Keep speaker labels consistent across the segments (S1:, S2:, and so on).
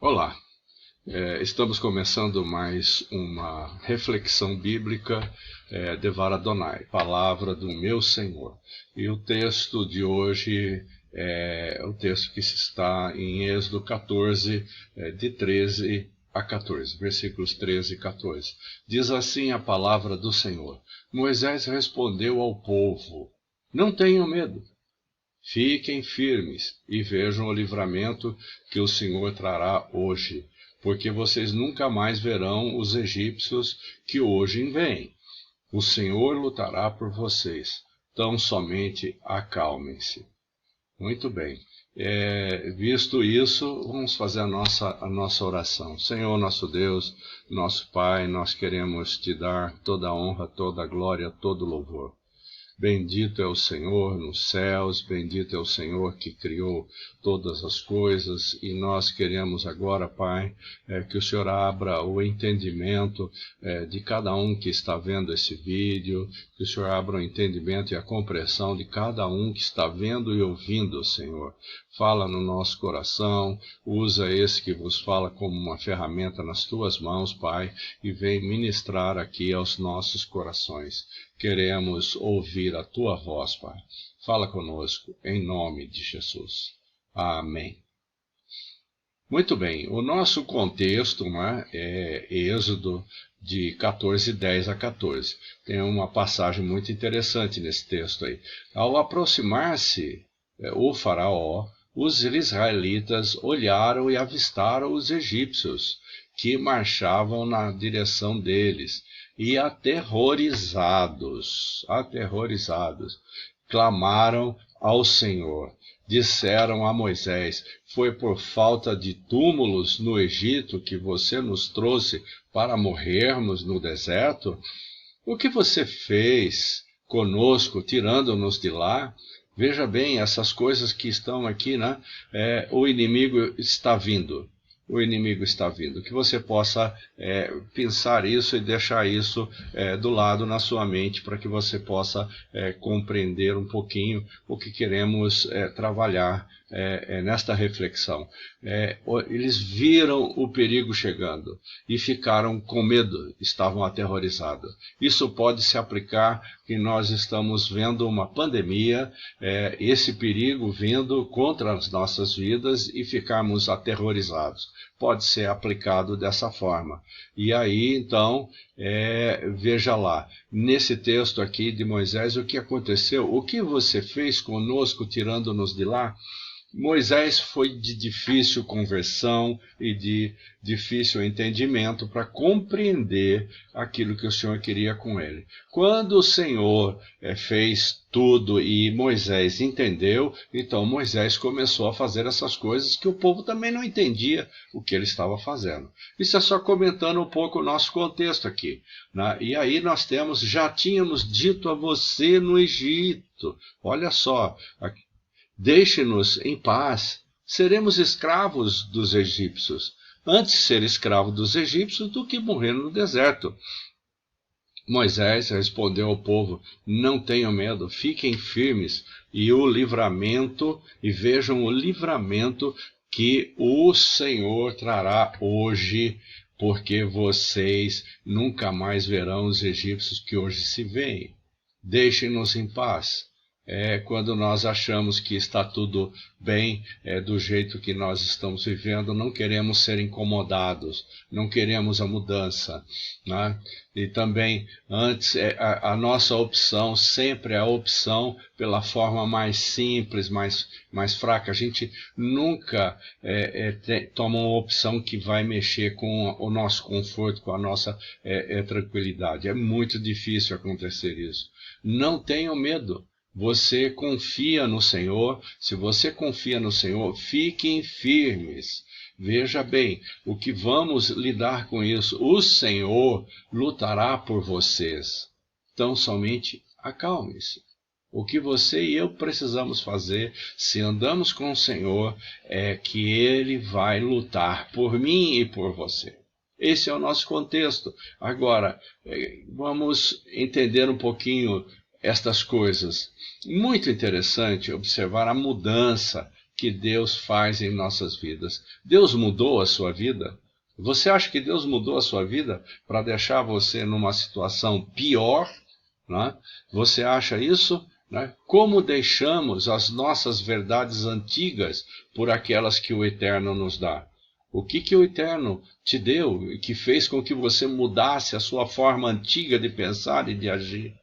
S1: Olá, estamos começando mais uma reflexão bíblica Devar Adonai, palavra do meu Senhor. E o texto de hoje é o texto que está em Êxodo 14, de 13 a 14, versículos 13 e 14. Diz assim a palavra do Senhor: Moisés respondeu ao povo: Não tenham medo. Fiquem firmes e vejam o livramento que o Senhor trará hoje, porque vocês nunca mais verão os egípcios que hoje vêm. O Senhor lutará por vocês, tão somente acalmem-se. Muito bem. Visto isso, vamos fazer a nossa oração. Senhor, nosso Deus, nosso Pai, nós queremos te dar toda a honra, toda a glória, todo o louvor. Bendito é o Senhor nos céus, bendito é o Senhor que criou todas as coisas, e nós queremos agora, Pai, que o Senhor abra o entendimento de cada um que está vendo esse vídeo, que o Senhor abra o entendimento e a compreensão de cada um que está vendo e ouvindo, Senhor. Fala no nosso coração, usa esse que vos fala como uma ferramenta nas tuas mãos, Pai, e vem ministrar aqui aos nossos corações. Queremos ouvir a tua voz, Pai. Fala conosco, em nome de Jesus. Amém. Muito bem, o nosso contexto é Êxodo de 14, 10 a 14. Tem uma passagem muito interessante nesse texto aí. Ao aproximar-se o faraó, os israelitas olharam e avistaram os egípcios, que marchavam na direção deles, e aterrorizados, clamaram ao Senhor. Disseram a Moisés: Foi por falta de túmulos no Egito que você nos trouxe para morrermos no deserto? O que você fez conosco, tirando-nos de lá? Veja bem, essas coisas que estão aqui, né? O inimigo está vindo. O inimigo está vindo. Que você possa pensar isso e deixar isso do lado na sua mente, para que você possa compreender um pouquinho o que queremos trabalhar nesta reflexão. Eles viram o perigo chegando e ficaram com medo, estavam aterrorizados. Isso pode se aplicar que nós estamos vendo uma pandemia, esse perigo vindo contra as nossas vidas e ficarmos aterrorizados. Pode ser aplicado dessa forma. E aí, então, veja lá, nesse texto aqui de Moisés, o que aconteceu? O que você fez conosco, tirando-nos de lá? Moisés foi de difícil conversão e de difícil entendimento para compreender aquilo que o Senhor queria com ele. Quando o Senhor fez tudo e Moisés entendeu, então Moisés começou a fazer essas coisas que o povo também não entendia o que ele estava fazendo. Isso é só comentando um pouco o nosso contexto aqui, né? E aí nós temos: já tínhamos dito a você no Egito. Olha só, deixe-nos em paz, seremos escravos dos egípcios. Antes ser escravo dos egípcios do que morrer no deserto. Moisés respondeu ao povo: Não tenham medo, fiquem firmes e vejam o livramento que o Senhor trará hoje, porque vocês nunca mais verão os egípcios que hoje se veem. Deixem-nos em paz. Quando nós achamos que está tudo bem, do jeito que nós estamos vivendo, não queremos ser incomodados, não queremos a mudança, né? E também, antes, a nossa opção sempre é a opção pela forma mais simples, mais fraca. A gente nunca toma uma opção que vai mexer com o nosso conforto, com a nossa tranquilidade. É muito difícil acontecer isso. Não tenham medo. Você confia no Senhor. Se você confia no Senhor, fiquem firmes. Veja bem, o que vamos lidar com isso? O Senhor lutará por vocês. Então, somente acalme-se. O que você e eu precisamos fazer, se andamos com o Senhor, é que Ele vai lutar por mim e por você. Esse é o nosso contexto. Agora, vamos entender um pouquinho estas coisas. Muito interessante observar a mudança que Deus faz em nossas vidas. Deus mudou a sua vida? Você acha que Deus mudou a sua vida para deixar você numa situação pior? Né? Você acha isso? Né? Como deixamos as nossas verdades antigas por aquelas que o Eterno nos dá? O que o Eterno te deu e que fez com que você mudasse a sua forma antiga de pensar e de agir?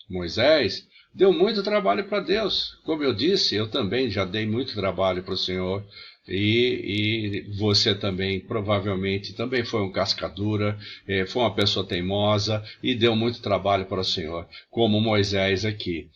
S1: Moisés deu muito trabalho para Deus. Como eu disse, eu também já dei muito trabalho para o Senhor. E você também, provavelmente, também foi um cascadura, foi uma pessoa teimosa e deu muito trabalho para o Senhor, como Moisés aqui.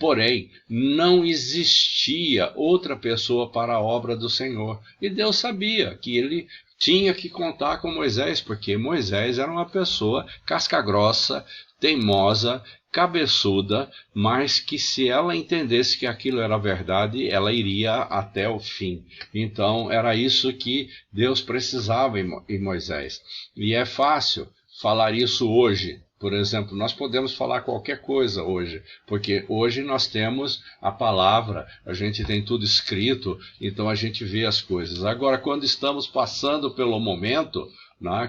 S1: Porém, não existia outra pessoa para a obra do Senhor. E Deus sabia que ele tinha que contar com Moisés, porque Moisés era uma pessoa casca-grossa, teimosa, cabeçuda, mas que se ela entendesse que aquilo era verdade, ela iria até o fim. Então era isso que Deus precisava em Moisés. E é fácil falar isso hoje. Por exemplo, nós podemos falar qualquer coisa hoje, porque hoje nós temos a palavra, a gente tem tudo escrito, então a gente vê as coisas. Agora, quando estamos passando pelo momento,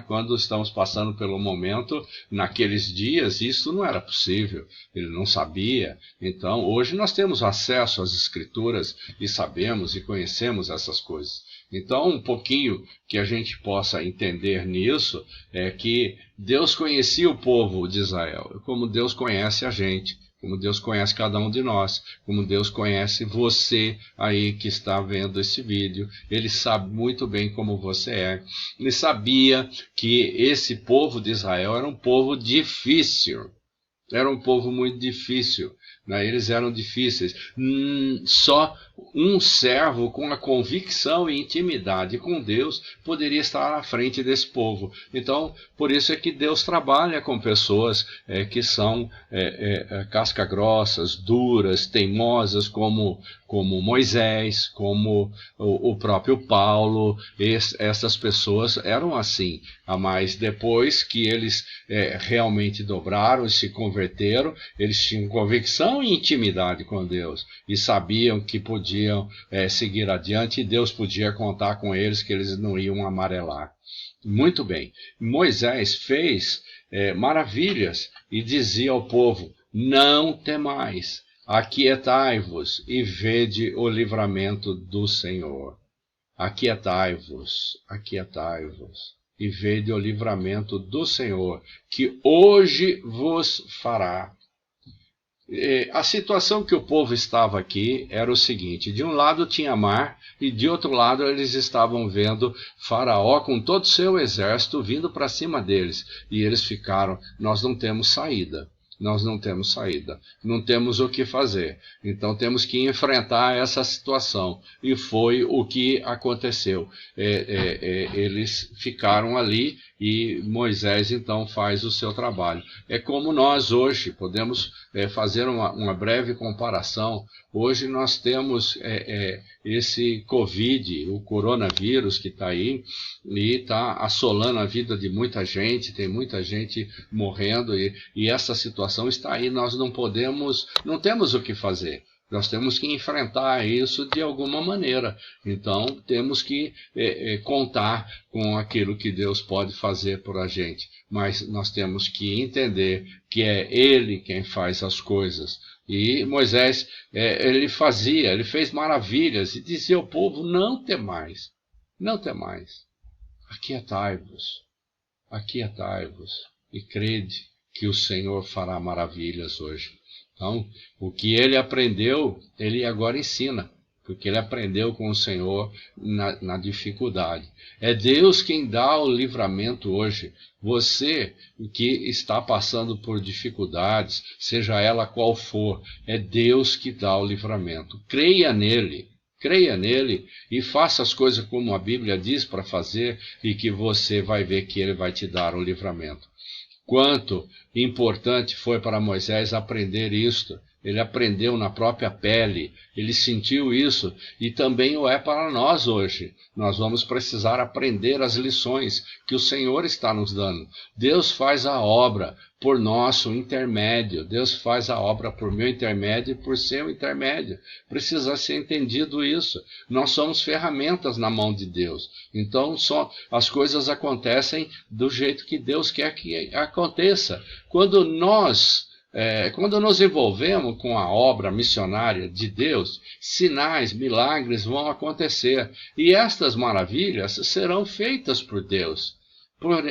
S1: quando estamos passando pelo momento, naqueles dias, isso não era possível, ele não sabia. Então, hoje nós temos acesso às Escrituras e sabemos e conhecemos essas coisas. Então, um pouquinho que a gente possa entender nisso é que Deus conhecia o povo de Israel, como Deus conhece a gente, como Deus conhece cada um de nós, como Deus conhece você aí que está vendo esse vídeo. Ele sabe muito bem como você é. Ele sabia que esse povo de Israel era um povo difícil. Era um povo muito difícil. Eles eram difíceis. Só um servo com a convicção e intimidade com Deus poderia estar à frente desse povo. Então, por isso é que Deus trabalha com pessoas que são casca-grossas, duras, teimosas, como Moisés, como o próprio Paulo. Essas pessoas eram assim. Mas depois que eles realmente dobraram e se converteram, eles tinham convicção e intimidade com Deus e sabiam que podiam seguir adiante e Deus podia contar com eles, que eles não iam amarelar. Muito bem, Moisés fez maravilhas e dizia ao povo: não temais, aquietai-vos e vede o livramento do Senhor. Aquietai-vos, aquietai-vos e vede o livramento do Senhor, que hoje vos fará. A situação que o povo estava aqui era o seguinte: de um lado tinha mar e de outro lado eles estavam vendo Faraó com todo o seu exército vindo para cima deles. E eles ficaram: nós não temos saída. Nós não temos saída, não temos o que fazer, então temos que enfrentar essa situação. E foi o que aconteceu. Eles ficaram ali e Moisés então faz o seu trabalho. É como nós hoje podemos fazer uma breve comparação. Hoje nós temos esse Covid, o coronavírus que está aí, e está assolando a vida de muita gente, tem muita gente morrendo, e essa situação está aí, nós não temos o que fazer. Nós temos que enfrentar isso de alguma maneira. Então, temos que contar com aquilo que Deus pode fazer por a gente. Mas nós temos que entender que é Ele quem faz as coisas. E Moisés, ele fez maravilhas e dizia ao povo: não temais, não temais. Aquietai-vos, aquietai-vos e crede que o Senhor fará maravilhas hoje. Então, o que ele aprendeu, ele agora ensina, porque ele aprendeu com o Senhor na dificuldade. É Deus quem dá o livramento hoje. Você que está passando por dificuldades, seja ela qual for, é Deus que dá o livramento. Creia nele. Creia nele e faça as coisas como a Bíblia diz para fazer, e que você vai ver que ele vai te dar o livramento. Quanto importante foi para Moisés aprender isto, ele aprendeu na própria pele, ele sentiu isso e também o é para nós hoje. Nós vamos precisar aprender as lições que o Senhor está nos dando. Deus faz a obra por nosso intermédio, Deus faz a obra por meu intermédio e por seu intermédio. Precisa ser entendido isso. Nós somos ferramentas na mão de Deus. Então as coisas acontecem do jeito que Deus quer que aconteça. Quando nos envolvemos com a obra missionária de Deus, sinais, milagres vão acontecer. E estas maravilhas serão feitas por Deus, por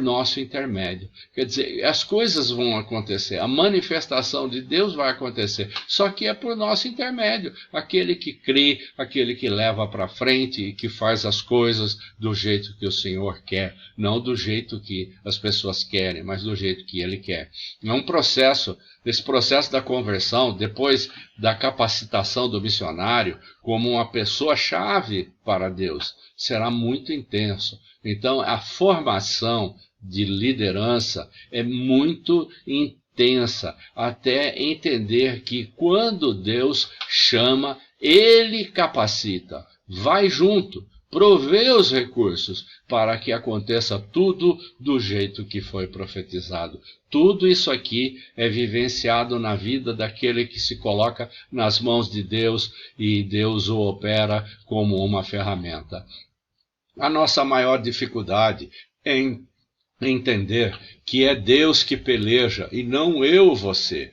S1: nosso intermédio. Quer dizer, as coisas vão acontecer, a manifestação de Deus vai acontecer, só que é por nosso intermédio. Aquele que crê, aquele que leva para frente e que faz as coisas do jeito que o Senhor quer, não do jeito que as pessoas querem, mas do jeito que Ele quer. É um processo, esse processo da conversão, depois da capacitação do missionário como uma pessoa-chave para Deus, será muito intenso. Então, a formação de liderança é muito intensa, até entender que quando Deus chama, Ele capacita, vai junto, provê os recursos para que aconteça tudo do jeito que foi profetizado. Tudo isso aqui é vivenciado na vida daquele que se coloca nas mãos de Deus e Deus o opera como uma ferramenta. A nossa maior dificuldade é em entender que é Deus que peleja e não eu, você.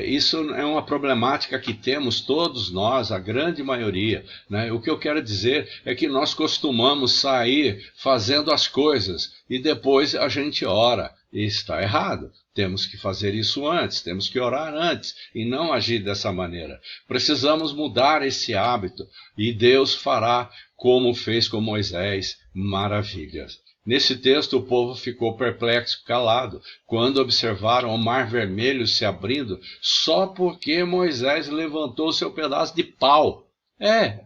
S1: Isso é uma problemática que temos todos nós, a grande maioria, né? O que eu quero dizer é que nós costumamos sair fazendo as coisas e depois a gente ora. E está errado. Temos que fazer isso antes, temos que orar antes e não agir dessa maneira. Precisamos mudar esse hábito e Deus fará, como fez com Moisés, maravilhas. Nesse texto, o povo ficou perplexo, calado, quando observaram o mar vermelho se abrindo, só porque Moisés levantou seu pedaço de pau.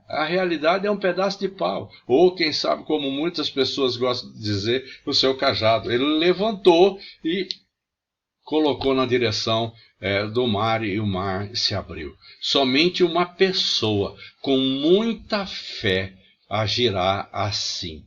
S1: A realidade é um pedaço de pau. Ou, quem sabe, como muitas pessoas gostam de dizer, o seu cajado. Ele levantou e colocou na direção do mar e o mar se abriu. Somente uma pessoa com muita fé agirá assim.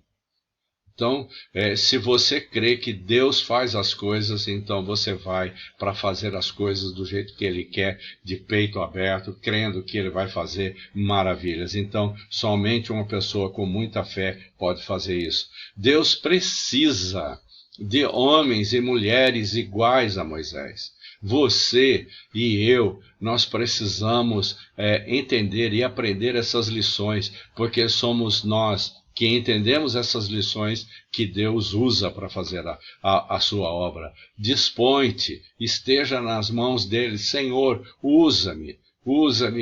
S1: Então, se você crê que Deus faz as coisas, então você vai para fazer as coisas do jeito que Ele quer, de peito aberto, crendo que Ele vai fazer maravilhas. Então, somente uma pessoa com muita fé pode fazer isso. Deus precisa de homens e mulheres iguais a Moisés. Você e eu, nós precisamos entender e aprender essas lições, porque somos nós que entendemos essas lições que Deus usa para fazer a sua obra. Dispõe-te, esteja nas mãos dele. Senhor, usa-me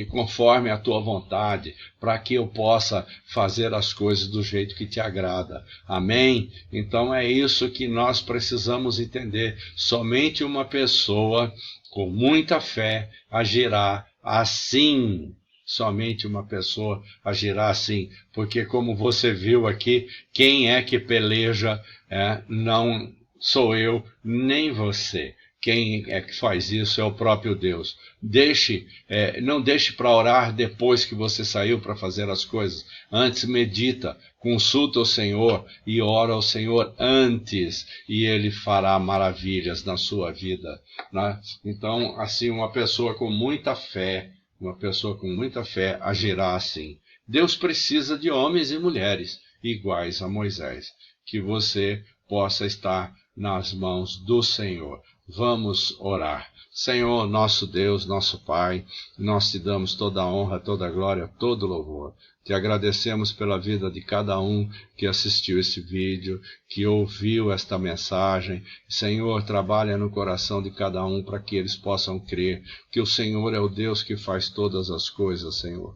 S1: conforme a tua vontade, para que eu possa fazer as coisas do jeito que te agrada. Amém? Então é isso que nós precisamos entender. Somente uma pessoa com muita fé agirá assim. Somente uma pessoa agirá assim, porque como você viu aqui, quem é que peleja não sou eu, nem você. Quem é que faz isso é o próprio Deus. Não deixe para orar depois que você saiu para fazer as coisas. Antes medita, consulta o Senhor e ora ao Senhor antes, e Ele fará maravilhas na sua vida, né? Então, assim, uma pessoa com muita fé agirá assim. Deus precisa de homens e mulheres iguais a Moisés, que você possa estar nas mãos do Senhor. Vamos orar. Senhor, nosso Deus, nosso Pai, nós te damos toda a honra, toda a glória, todo o louvor. Te agradecemos pela vida de cada um que assistiu esse vídeo, que ouviu esta mensagem. Senhor, trabalha no coração de cada um para que eles possam crer que o Senhor é o Deus que faz todas as coisas, Senhor.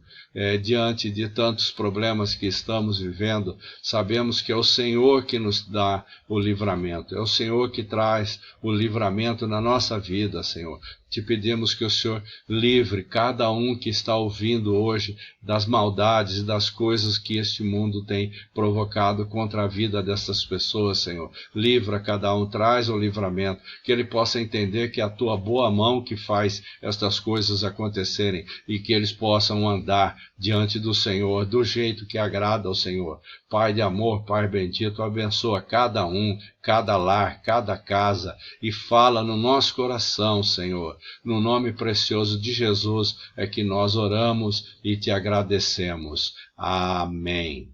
S1: Diante de tantos problemas que estamos vivendo, sabemos que é o Senhor que nos dá o livramento. É o Senhor que traz o livramento na nossa vida, Senhor. Te pedimos que o Senhor livre cada um que está ouvindo hoje das maldades e das coisas que este mundo tem provocado contra a vida dessas pessoas, Senhor. Livra cada um, traz o livramento, que ele possa entender que é a tua boa mão que faz estas coisas acontecerem e que eles possam andar diante do Senhor do jeito que agrada ao Senhor. Pai de amor, Pai bendito, abençoa cada um, cada lar, cada casa e fala no nosso coração, Senhor. No nome precioso de Jesus é que nós oramos e te agradecemos. Amém.